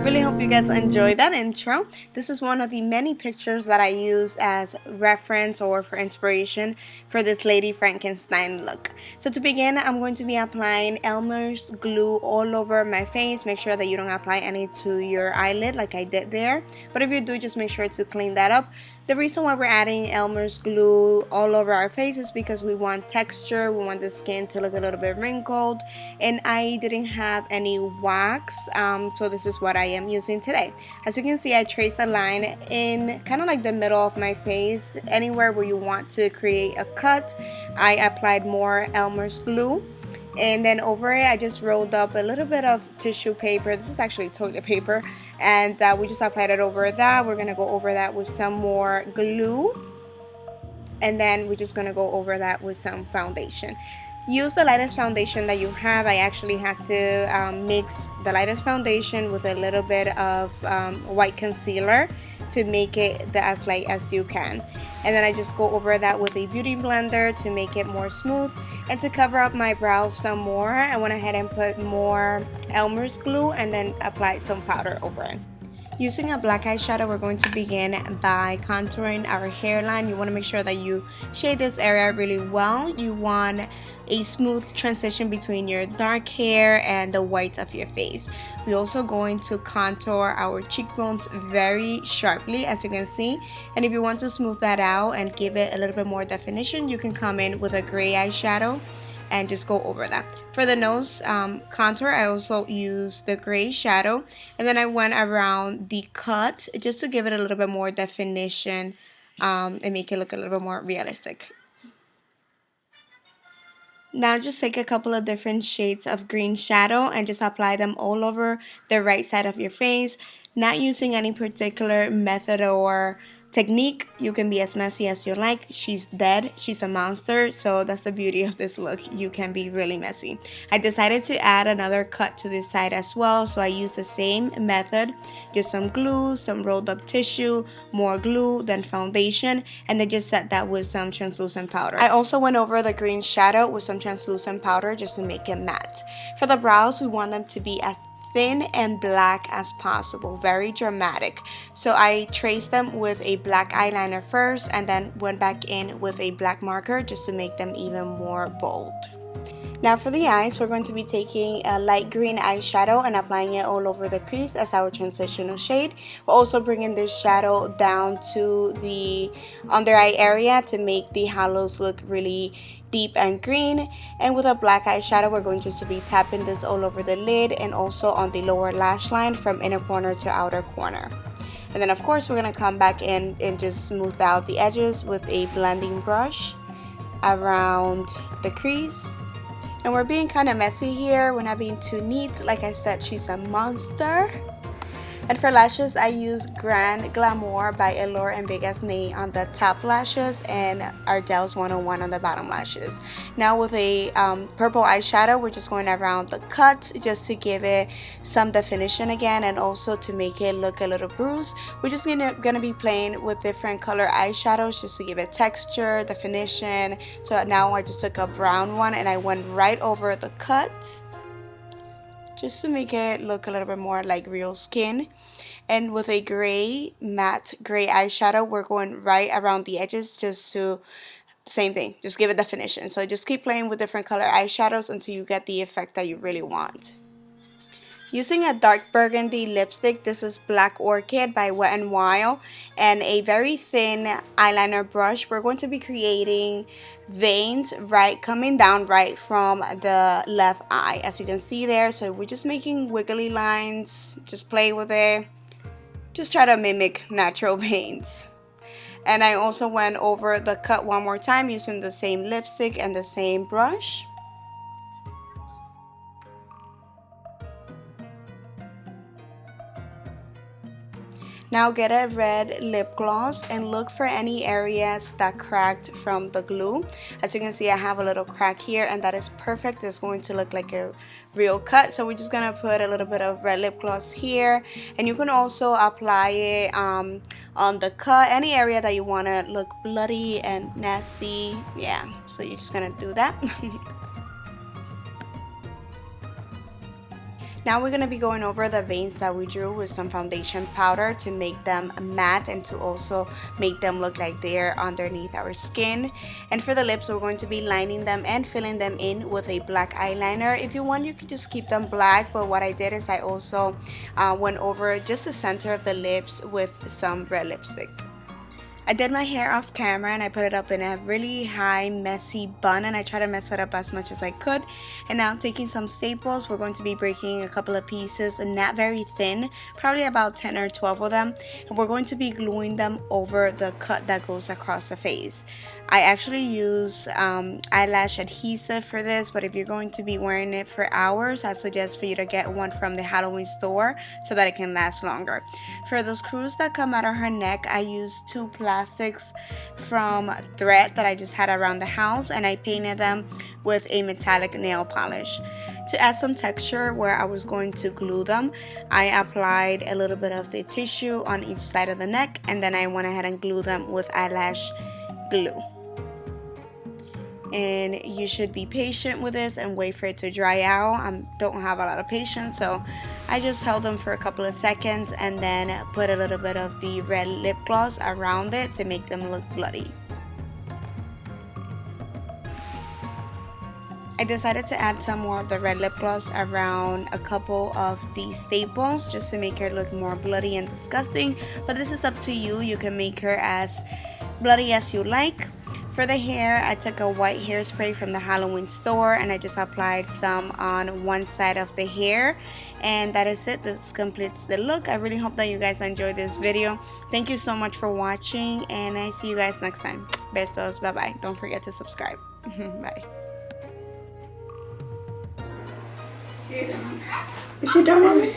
Really hope you guys enjoyed that intro. This is one of the many pictures that I use as reference or for inspiration for this Lady Frankenstein look. So to begin, I'm going to be applying Elmer's glue all over my face. Make sure that you don't apply any to your eyelid like I did there. But if you do, just make sure to clean that up. The reason why we're adding Elmer's glue all over our face is because we want texture, we want the skin to look a little bit wrinkled, and I didn't have any wax, so this is what I am using today. As you can see, I traced a line in kind of like the middle of my face. Anywhere where you want to create a cut, I applied more Elmer's glue. And then over it, I just rolled up a little bit of tissue paper. This is actually toilet paper. And we just applied it over that. We're going to go over that with some more glue. And then we're just going to go over that with some foundation. Use the lightest foundation that you have. I actually had to mix the lightest foundation with a little bit of white concealer to make it as light as you can. And then I just go over that with a beauty blender to make it more smooth. And to cover up my brows some more, I went ahead and put more Elmer's glue and then applied some powder over it. Using a black eyeshadow, we're going to begin by contouring our hairline. You want to make sure that you shade this area really well. You want a smooth transition between your dark hair and the white of your face. We're also going to contour our cheekbones very sharply, as you can see. And if you want to smooth that out and give it a little bit more definition, you can come in with a gray eyeshadow and just go over that. For the nose contour, I also used the gray shadow, and then I went around the cut just to give it a little bit more definition and make it look a little bit more realistic. Now just take a couple of different shades of green shadow and just apply them all over the right side of your face, not using any particular method or technique. You can be as messy as you like. She's dead. She's a monster. So that's the beauty of this look. You can be really messy. I decided to add another cut to this side as well. So I used the same method. Just some glue, some rolled up tissue, more glue, then foundation. And then just set that with some translucent powder. I also went over the green shadow with some translucent powder just to make it matte. For the brows, we want them to be as thin and black as possible, very dramatic. So I traced them with a black eyeliner first and then went back in with a black marker just to make them even more bold. Now for the eyes, we're going to be taking a light green eyeshadow and applying it all over the crease as our transitional shade. We're also bringing this shadow down to the under eye area to make the hollows look really deep and green. And with a black eyeshadow, we're going just to be tapping this all over the lid and also on the lower lash line from inner corner to outer corner. And then of course we're going to come back in and just smooth out the edges with a blending brush around the crease. And we're being kind of messy here. We're not being too neat. Like I said, she's a monster. And for lashes, I use Grand Glamour by Allure and Big as Me on the top lashes and Ardell's 101 on the bottom lashes. Now with a purple eyeshadow, we're just going around the cut just to give it some definition again and also to make it look a little bruised. We're just gonna be playing with different color eyeshadows just to give it texture, definition. So now I just took a brown one and I went right over the cut, just to make it look a little bit more like real skin. And with a gray, matte gray eyeshadow, we're going right around the edges just to, same thing, just give it definition. So just keep playing with different color eyeshadows until you get the effect that you really want. Using a dark burgundy lipstick, this is Black Orchid by Wet n Wild, and a very thin eyeliner brush, we're going to be creating veins coming down right from the left eye, as you can see there. So we're just making wiggly lines, just play with it, just try to mimic natural veins. And I also went over the cut one more time using the same lipstick and the same brush. Now get a red lip gloss and look for any areas that cracked from the glue. As you can see, I have a little crack here, and that is perfect. It's going to look like a real cut. So we're just gonna put a little bit of red lip gloss here, and you can also apply it on the cut, any area that you want to look bloody and nasty. Yeah, so you're just gonna do that. Now we're going to be going over the veins that we drew with some foundation powder to make them matte and to also make them look like they're underneath our skin. And for the lips, we're going to be lining them and filling them in with a black eyeliner. If you want, you could just keep them black, but what I did is I also went over just the center of the lips with some red lipstick. I did my hair off camera and I put it up in a really high messy bun, and I tried to mess it up as much as I could. And now I'm taking some staples. We're going to be breaking a couple of pieces, and not very thin, probably about 10 or 12 of them, and we're going to be gluing them over the cut that goes across the face. I actually use eyelash adhesive for this, but if you're going to be wearing it for hours, I suggest for you to get one from the Halloween store so that it can last longer. For those screws that come out of her neck, I used 2 plastics from thread that I just had around the house, and I painted them with a metallic nail polish. To add some texture where I was going to glue them, I applied a little bit of the tissue on each side of the neck, and then I went ahead and glued them with eyelash glue. And you should be patient with this and wait for it to dry out. I don't have a lot of patience, so I just held them for a couple of seconds and then put a little bit of the red lip gloss around it to make them look bloody. I decided to add some more of the red lip gloss around a couple of these staples just to make her look more bloody and disgusting, but this is up to you. You can make her as bloody as you like. For the hair, I took a white hairspray from the Halloween store and I just applied some on one side of the hair, and that is it. This completes the look. I really hope that you guys enjoyed this video. Thank you so much for watching, and I see you guys next time. Besos, bye bye. Don't forget to subscribe. Bye. Is you done, mommy?